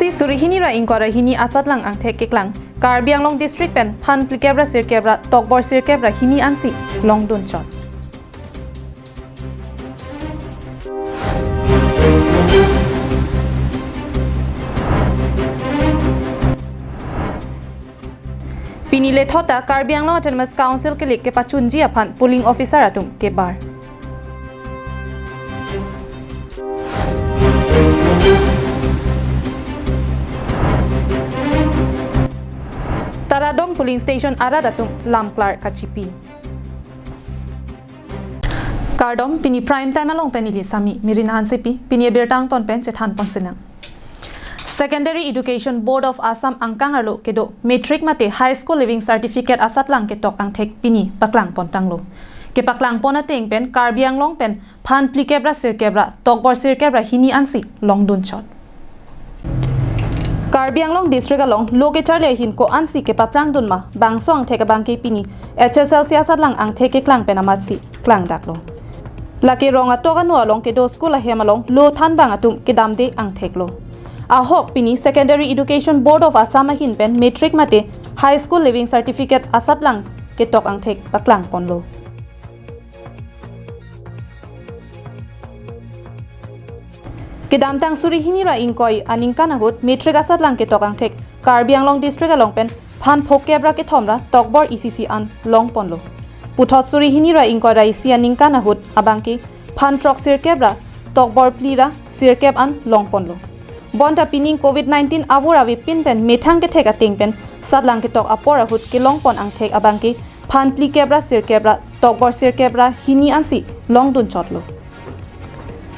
si surihini ra inkora hini asat lang ang thek keklang Karbi Anglong district pen phan plikebra sirkebra tokbor sirkebra hini ansi longdun chot Pinile thota Karbi Anglong Autonomous Council ke lik ke pachunji aphan polling officer atum ke bar Taradong polling station aradatum lamklar kachipi Kardom pini prime time along penili sami mirina hansepi pini bertang ton pen chethan ponsenang Secondary Education Board of Assam angkangarlo kedo metric mate high school living certificate asatlang ketok ang thek pini paklang pontanglo ke paklang ponateng pen Karbi Anglong pen phan plikebra sirkebra tokbor sirkebra hini ansi longdun chot Karbi Anglong district along loke charle hin ko ansi ke paprang dunma bangsong theka bangke pini HSL siasatlang ang theke klang penamatsi klang daklo laki ronga tokanu along ke do school ahemalong lo than bang atum ke damde ang theklo Ahok pini Secondary Education Board of Assam hin pen metric mate high school living certificate asatlang ketok ang thek paklang ponlo Kedamtang surihini ra inkoi aningkan ahut metric asatlang ketok ang thek Karbi Anglong district along pen phan phokebra ke thomra tokbor ECC an long ponlo Puthot surihini ra inkoi ra isi aningkan ahut abangki phan trok sirkebra tokbor plira sirkeb an long ponlo Bonta pining COVID-19 avur avi pin pen methang ke thek ating pen sadlang ke tok apor ahut ke longpon ang thek abangki phan pli kebra sir kebra tokbor sir kebra hini ansi longdun chotlo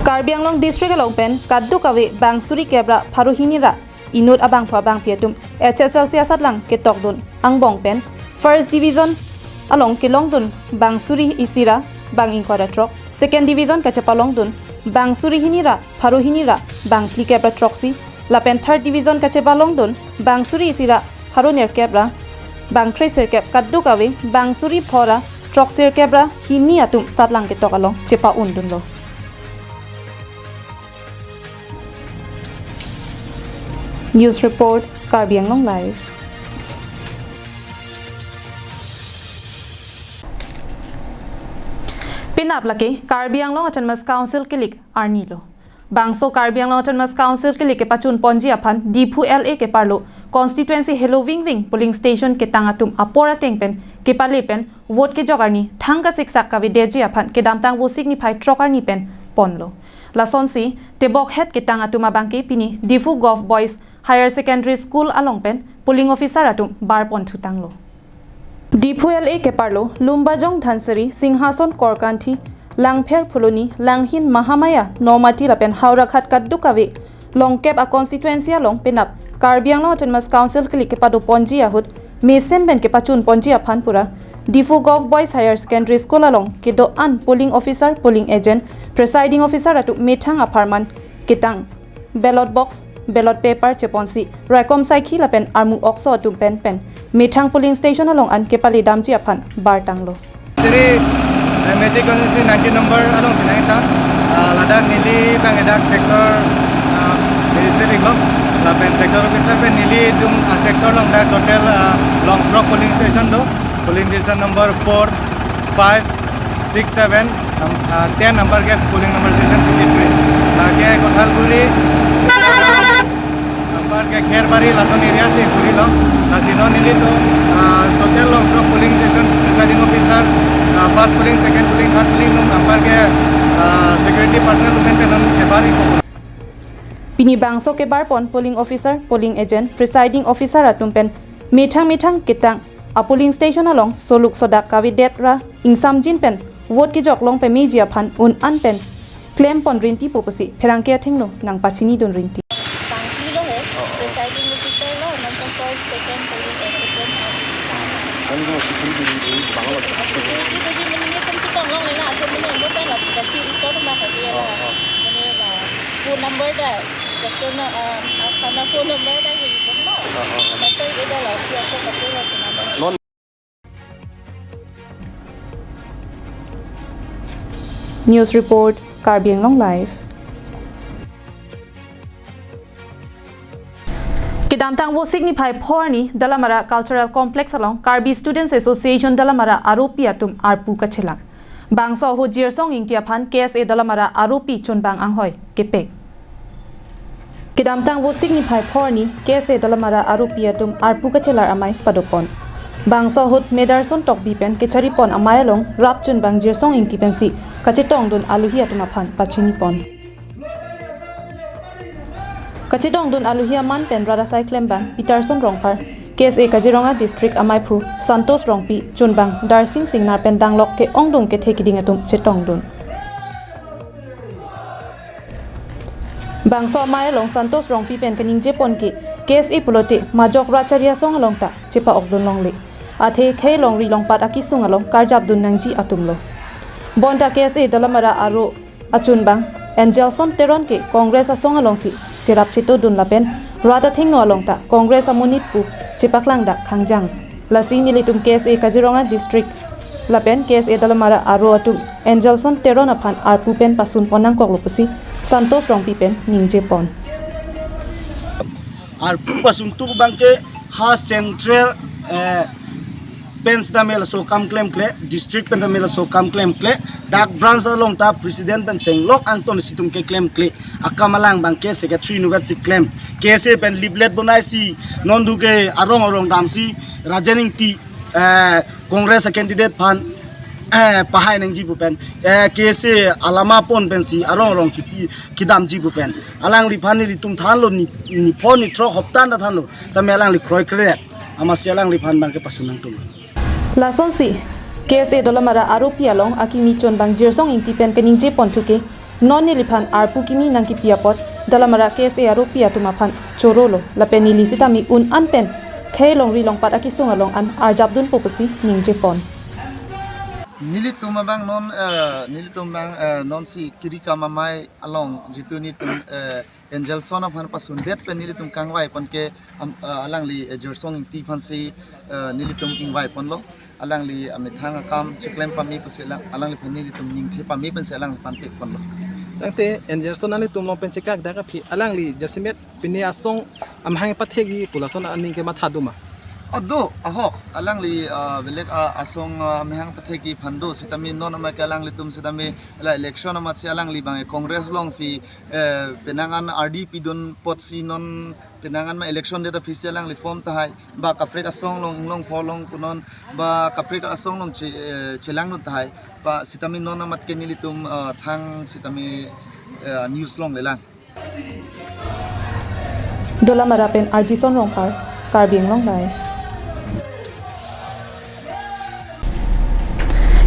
Karbi Anglong district along pen kaddu kawe bangsuri kebra pharu hini ra inut abang phwa bang pietum HSL siasatlang ke tokdun ang bong pen first division along ke longdun bangsuri isira bang inkora trok second division ka chapalongdun Bangsuri hinira, pharu hinira, bang plikebra troxy, lapen third division kache balongdon, bangsuri isira, pharu nerkebra, bang tracer keb kaddu kawe, bangsuri phora, troxer kebra, hini atum satlang ke tokalong, chepa undun lo. News report, Karbi Anglong Live. Pinap laki Karbi Anglong Autonomous Council kilik arnilo Bangso Karbi Anglong Autonomous Council kilik ke pachun ponji aphan Dipu LA ke parlo constituency Hello Wing Wing polling station ke tangatum apora tengpen ke palepen vote ke jogarni thangka siksak ka videji aphan ke damtang wo signify trokarni pen ponlo lasonsi tebok het ke tangatum abangke pini Difu Golf Boys Higher Secondary School along pen polling officer atum bar pon thutanglo Dipu LA ke parlo Lumbajong Dhansari Singhason Korkanthi Langpher Phuloni Langhin Mahamaya Nomati lapen Haura Khat kaddu kawe longkep a constituency along penap Karbi Anglong Autonomous Council klik ke padu ponji ahut mesem ben ke pachun ponji aphanpura Difu Golf Boys Higher Secondary School along ke do an polling officer polling agent presiding officer atu methang aparman kitang ballot box ballot paper cheponsi rakom saikhi lapen armu okso atu pen methang polling station along an kepali damji aphan bartanglo Siri Messi constituency 19 number along sinaita ladak nili bangedak sector district long lapen sector officer pe nili dum sector long da total long truck polling station do polling station number 4 5 6 7 10 number ke polling number station 53 lage Kothalguri number ke Kherbari lason area se puri lo nasino nili to total long truck polling station presiding officer first polling second polling third polling number ke security personnel women pe nam ke bari Pini bangso ke bar pon polling officer polling agent presiding officer atumpen methang kitang a polling station along soluk sodak kawi detra ingsam jin pen vote ki joklong pe media phan un an pen claim pon rinti popusi pherangke thinglo nang pachini don rinti bangki lo he presiding officer lo number first second polling second ano security bangalo security ko jin mani tum chitong long le la athom mane mo pa la kachi ito na ka dia la mane la phone number da sector na phone number da ri mo no na choi ida la pia ko ka pura sa number News report Karbi Anglong Live Kedam tang wo signify porni dalamara cultural complex along Karbi Students Association dalamara aropi atum arpu kachela. Bangso ho jirsong ingtia phan KSA dalamara aropi chunbang anghoy kepek. Kedam tang wo signify porni KSA dalamara aropi atum arpu kachela amai padopon. Bangso hut medarson tok bipen kechari pon amai along rap chunbang jirsong ingti pensi kachitong dun aluhi atum aphan pachini pon. Kachidong dun aluhia man pen rada sai klembang Peterson rongpar KSA Kajironga district amaipu Santos rongpi chunbang darsing singnar pen danglok ke ongdung ke thekiding atum chetong dun bangso amai long Santos rongpi pen kaning je pon ki KSA pulote majok racharia song along ta chepa okdun long le athe khei long ri long pat akisung along karjab dun nangji atumlo bonta KSA dalamara aro achunbang Angelson Teron ke Congress asong along si Cherap Chito dun lapen Rata Thingno along ta Congress amunit pu Chipaklang da Khangjang Lasi nilitum KSA Kajironga district lapen KSA dalamara aro atum Angelson Teron aphan arpu pen pasun ponang koklopusi Santos rongpi pen ningje pon arpu pasun tu bangke ha central pens da mela so kam claim kle district pen da mela so kam claim kle dak branch along ta president pen chenglok anton situm ke claim kle akamalang bangke secretary university claim KSA pen leaflet bonai si non du ke arong damsi rajaning ti congress candidate phan pahai nang ji pen KSA alama pon pen si arong ki dam ji pen alang ri phani ri tum than lo ni phone ni tro hoptan da than lo ta melang li kroi kret ama sialang ri phan bangke pasunang tu Lason si KSA dalamara aropi along akimi chunbang jirsong ingti pen keningje pon thuke non niliphan arpu kimi nangki piapot dalamara KSA aropi atuma phan chorolo lapeni lisitami un anpen khailong ri long pat akisung along an arjabdun popasi ningje pon nilitum bang non si kirika mamai along jitu ni tum angel son of han pasun det pen nilitum kangwai pon ke alang li jersong ti phan si nilitum ingwai pon lo alang li amithang kam chiklem pami pasela alang li phani nilitum ningthe pami pen se alang pan pe pon lo tangte Anderson ani tumlong pen chekak daga phi alang li jasimet pini asong amhang pathegi pulason ani ke mathaduma Odo aho alang li velek asong mehang patheki phando sitami non ma kalang li tum sitami la election ma si alang li bang congress long si penangan RDP don pot si non penangan ma election data official lang li form ta hai ba kaprek asong long folong kunon ba kaprek asong long chelang no ta hai ba sitami non mat ke ni li tum thang sitami news long lelang dalamara pen arjison rongpar karbing long dai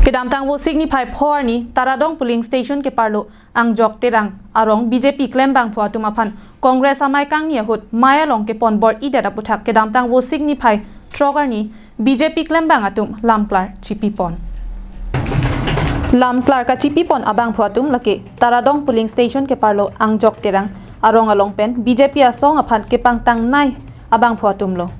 Kedam tang wo signify phor ni Taradong polling station ke parlo ang jok terang arong BJP claim bang phwa tuma phan Congress amai kang ni hut maya long ke pon board ida da puthak kedam tang wo signify trogar ni BJP claim bang atum lamklar chipi pon lamklar ka chipi pon abang phwa tum lake Taradong polling station ke parlo ang jok terang arong along pen BJP asong aphan ke pangtang nai abang phwa tum lo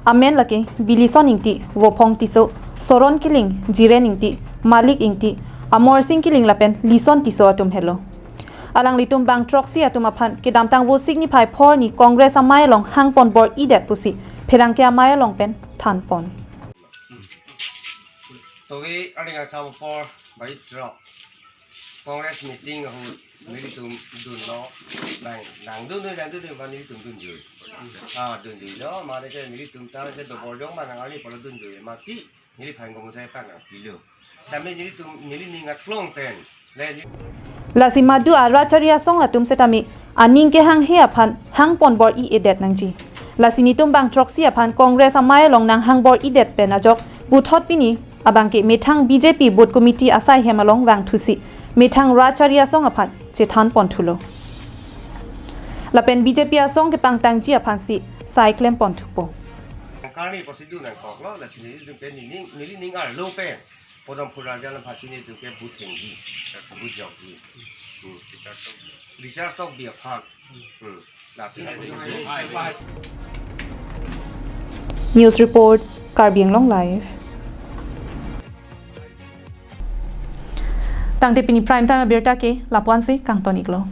amen lake bilison ingti wo phong tiso Soron Kiling, Jiren Ingti, Malik Ingti, Amor Sing Kiling Lapen, Lison Tiso atum hello. Alang litum bang troxy atum aphan, kedam tang wo signify por ni Congress amay long hang pon board idet pusi, perang ke amay long pen, tan pon. Toge aling asawa por by drop. Congress meeting ho nilitum dun lo, nang dun ba nilitum dun jui. Dun jui lo, ma de nilitum ta de do bordong ma nang ali polo dun jui, ma si nili phan gong sai pa na pilo tame nili ningat flong pen La si madu aracharia song atum setami aning ke hang he aphan hang pon bor I edet nangji la si nitum bang troxy aphan Congress amay long nang hang bor idet pen ajok buthot pini abang ke methang BJP board committee asai hemalong wang thusi methang racharia song aphan chethan pon thulo la pen BJP asong ke pangtang ji aphan si cyclem pon thupo Kali posidu nang kok lo la sini tu pen nili ning ar lo pen podam pura jalan pati ni tu ke but tinggi but jauh ni Richard stock biar hak la sini News report Karbiang Long Live Tang te pini prime time berta ke lapuan se kang tonik lo